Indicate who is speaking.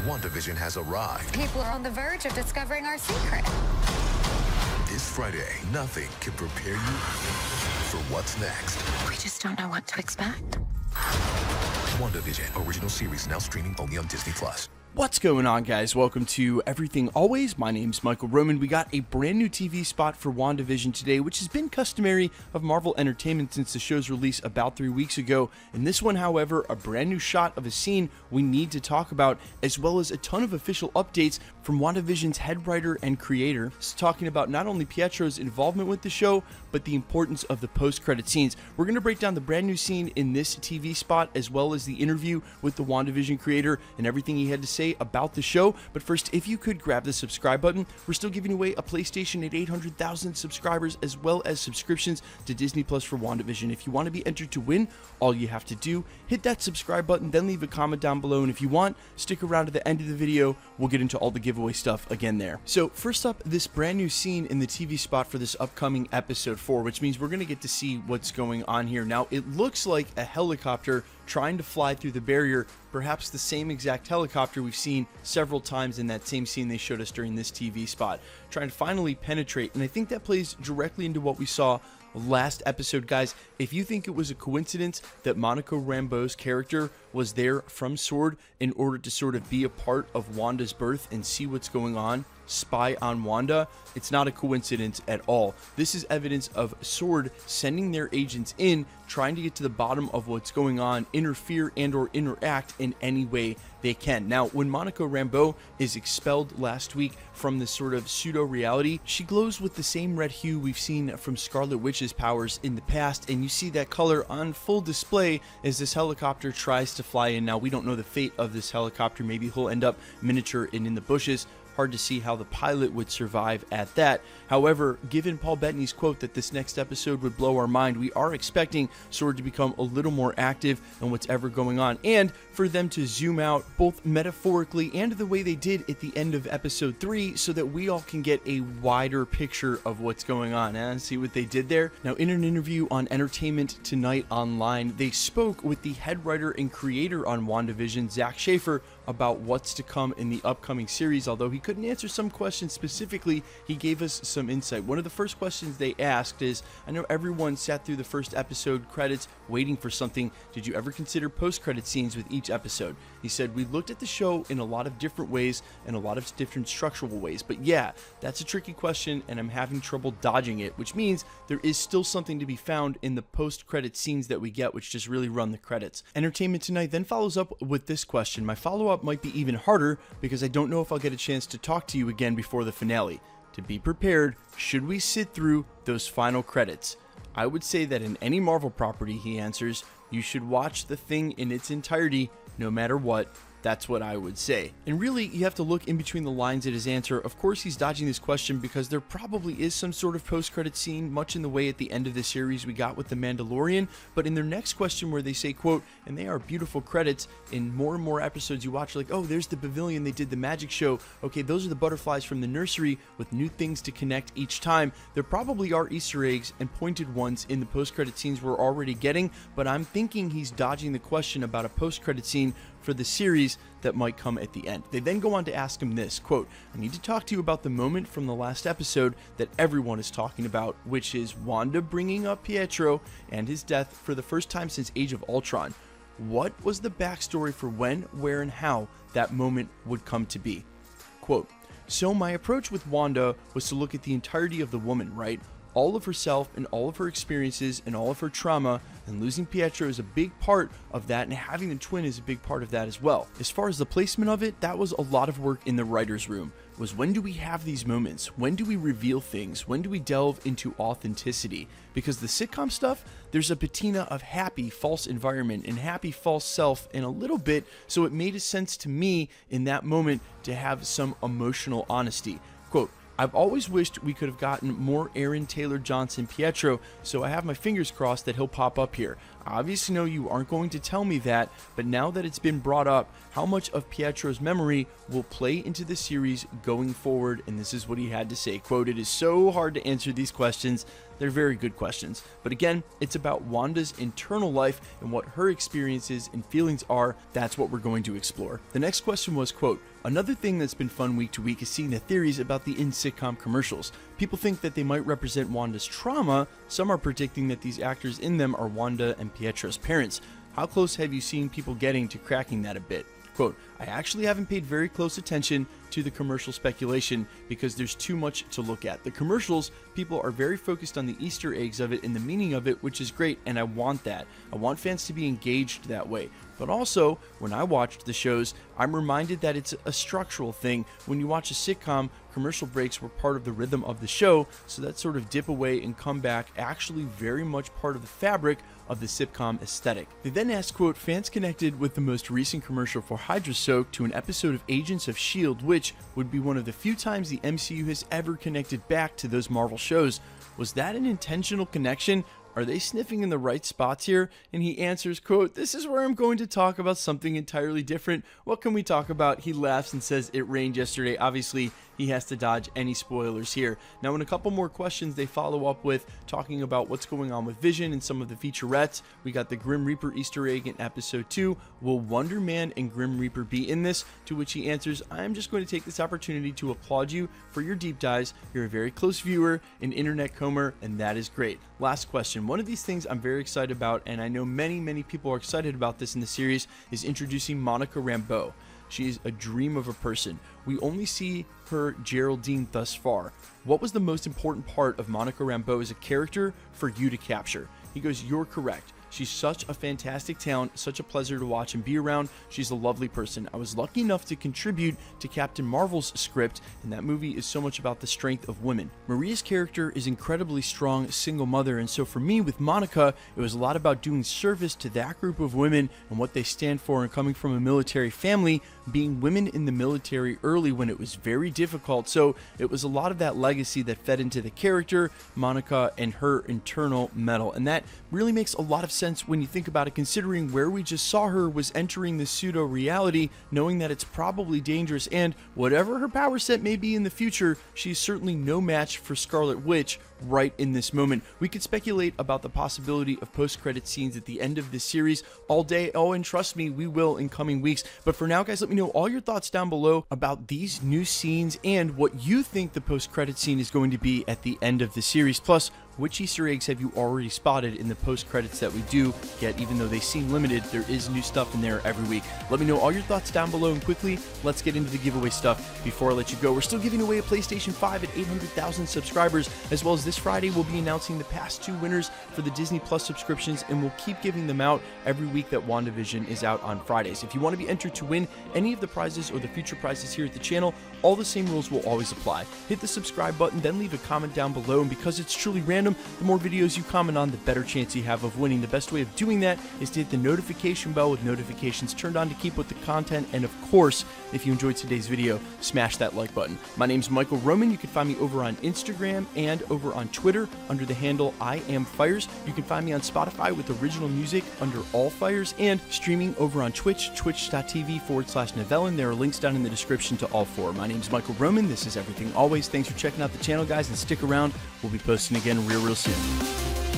Speaker 1: WandaVision has arrived.
Speaker 2: People are on the verge of discovering our secret.
Speaker 1: This Friday, nothing can prepare you for what's next.
Speaker 2: We just don't know what to expect.
Speaker 1: WandaVision, original series now streaming only on Disney+.
Speaker 3: What's going on, guys? Welcome to Everything Always. My name's Michael Roman. We got a brand new TV spot for WandaVision today, which has been customary of Marvel Entertainment since the show's release about 3 weeks ago. In this one, however, a brand new shot of a scene we need to talk about, as well as a ton of official updates from WandaVision's head writer and creator. It's talking about not only Pietro's involvement with the show, but the importance of the post-credit scenes. We're going to break down the brand new scene in this TV spot, as well as the interview with the WandaVision creator and everything he had to say about the show. But first, if you could grab the subscribe button, we're still giving away a PlayStation at 800,000 subscribers, as well as subscriptions to Disney Plus for WandaVision. If you want to be entered to win, all you have to do, hit that subscribe button, then leave a comment down below, and if you want, stick around to the end of the video. We'll get into all the giveaway stuff again there. So first up, this brand new scene in the TV spot for this upcoming episode 4, which means we're going to get to see what's going on here. Now, it looks like a helicopter trying to fly through the barrier, perhaps the same exact helicopter we've seen several times in that same scene they showed us during this TV spot, trying to finally penetrate. And I think that plays directly into what we saw last episode. Guys, if you think it was a coincidence that Monica Rambeau's character was there from S.W.O.R.D. in order to sort of be a part of Wanda's birth and see what's going on, spy on Wanda, it's not a coincidence at all. This is evidence of S.W.O.R.D. sending their agents in, trying to get to the bottom of what's going on, interfere and or interact in any way they can. Now, when Monica Rambeau is expelled last week from this sort of pseudo-reality, she glows with the same red hue we've seen from Scarlet Witch's powers in the past, and you see that color on full display as this helicopter tries to fly in. Now, we don't know the fate of this helicopter. Maybe he'll end up miniature and in the bushes. Hard to see how the pilot would survive at that. However, given Paul Bettany's quote that this next episode would blow our mind, we are expecting S.W.O.R.D. to become a little more active in what's ever going on, and for them to zoom out both metaphorically and the way they did at the end of episode 3, so that we all can get a wider picture of what's going on. And see what they did there? Now, in an interview on Entertainment Tonight Online, they spoke with the head writer and creator on WandaVision, Zach Schaefer, about what's to come in the upcoming series. Although he couldn't answer some questions specifically, he gave us some insight. One of the first questions they asked is, I know everyone sat through the first episode credits waiting for something. Did you ever consider post-credit scenes with each episode? He said, we looked at the show in a lot of different ways and a lot of different structural ways. But yeah, that's a tricky question and I'm having trouble dodging it, which means there is still something to be found in the post-credit scenes that we get, which just really run the credits. Entertainment Tonight then follows up with this question. My follow-up might be even harder because I don't know if I'll get a chance to talk to you again before the finale. To be prepared, should we sit through those final credits? I would say that in any Marvel property, he answers, you should watch the thing in its entirety no matter what. That's what I would say. And really, you have to look in between the lines at his answer. Of course, he's dodging this question because there probably is some sort of post-credit scene, much in the way at the end of the series we got with The Mandalorian. But in their next question where they say, quote, and they are beautiful credits, in more and more episodes you watch, like, oh, there's the pavilion, they did the magic show. Okay, those are the butterflies from the nursery with new things to connect each time. There probably are Easter eggs and pointed ones in the post-credit scenes we're already getting, but I'm thinking he's dodging the question about a post-credit scene for the series that might come at the end. They then go on to ask him this, quote, I need to talk to you about the moment from the last episode that everyone is talking about, which is Wanda bringing up Pietro and his death for the first time since Age of Ultron. What was the backstory for when, where, and how that moment would come to be? Quote, so my approach with Wanda was to look at the entirety of the woman, right? All of herself and all of her experiences and all of her trauma, and losing Pietro is a big part of that, and having the twin is a big part of that as well. As far as the placement of it, that was a lot of work in the writer's room. Was when do we have these moments? When do we reveal things? When do we delve into authenticity? Because the sitcom stuff, there's a patina of happy false environment and happy false self in a little bit, so it made sense to me in that moment to have some emotional honesty. Quote, I've always wished we could have gotten more Aaron Taylor Johnson Pietro, so I have my fingers crossed that he'll pop up here. I obviously know you aren't going to tell me that, but now that it's been brought up, how much of Pietro's memory will play into the series going forward? And this is what he had to say. Quote, "It is so hard to answer these questions. They're very good questions. But again, it's about Wanda's internal life and what her experiences and feelings are. That's what we're going to explore." The next question was, quote, "Another thing that's been fun week to week is seeing the theories about the in-sitcom commercials. People think that they might represent Wanda's trauma. Some are predicting that these actors in them are Wanda and Pietro's parents. How close have you seen people getting to cracking that a bit?" Quote, "I actually haven't paid very close attention to the commercial speculation because there's too much to look at. The commercials, people are very focused on the Easter eggs of it and the meaning of it, which is great, and I want that. I want fans to be engaged that way. But also, when I watched the shows, I'm reminded that it's a structural thing. When you watch a sitcom, commercial breaks were part of the rhythm of the show, so that sort of dip away and come back actually very much part of the fabric of the sitcom aesthetic." They then asked, quote, "Fans connected with the most recent commercial for Hydra Soak to an episode of Agents of S.H.I.E.L.D., which would be one of the few times the MCU has ever connected back to those Marvel shows. Was that an intentional connection? Are they sniffing in the right spots here?" And he answers, quote, "This is where I'm going to talk about something entirely different. What can we talk about?" He laughs and says it rained yesterday. Obviously, he has to dodge any spoilers here. Now, in a couple more questions, they follow up with talking about what's going on with Vision and some of the featurettes. We got the Grim Reaper Easter egg in episode 2. Will Wonder Man and Grim Reaper be in this? To which he answers, "I'm just going to take this opportunity to applaud you for your deep dives. You're a very close viewer, an internet comer, and that is great." Last question. One of these things I'm very excited about, and I know many people are excited about this in the series, is introducing Monica Rambeau. She is a dream of a person. We only see her Geraldine thus far. What was the most important part of Monica Rambeau as a character for you to capture? He goes, "You're correct. She's such a fantastic talent, such a pleasure to watch and be around. She's a lovely person. I was lucky enough to contribute to Captain Marvel's script, and that movie is so much about the strength of women. Maria's character is incredibly strong, single mother, and so for me with Monica, it was a lot about doing service to that group of women and what they stand for, and coming from a military family, being women in the military early when it was very difficult. So it was a lot of that legacy that fed into the character, Monica, and her internal metal, and that really makes a lot of sense when you think about it, considering where we just saw her was entering the pseudo reality, knowing that it's probably dangerous, and whatever her power set may be in the future, she's certainly no match for Scarlet Witch right in this moment. We could speculate about the possibility of post-credit scenes at the end of this series all day. Oh, and trust me, we will in coming weeks. But for now, guys, let me know all your thoughts down below about these new scenes and what you think the post-credit scene is going to be at the end of the series. Plus, which Easter eggs have you already spotted in the post-credits that we do get? Even though they seem limited, there is new stuff in there every week. Let me know all your thoughts down below, and quickly, let's get into the giveaway stuff before I let you go. We're still giving away a PlayStation 5 at 800,000 subscribers, as well as this Friday, we'll be announcing the past 2 winners for the Disney Plus subscriptions, and we'll keep giving them out every week that WandaVision is out on Fridays. If you want to be entered to win any of the prizes or the future prizes here at the channel, all the same rules will always apply. Hit the subscribe button, then leave a comment down below, and because it's truly random, the more videos you comment on, the better chance you have of winning. The best way of doing that is to hit the notification bell with notifications turned on to keep with the content, and of course, if you enjoyed today's video, smash that like button. My name's Michael Roman. You can find me over on Instagram and over on Twitter under the handle IamFires. You can find me on Spotify with original music under All Fires, and streaming over on Twitch, twitch.tv/Novellin. There are links down in the description to all 4. My name's Michael Roman. This is Everything Always. Thanks for checking out the channel, guys, and stick around. We'll be posting again real soon.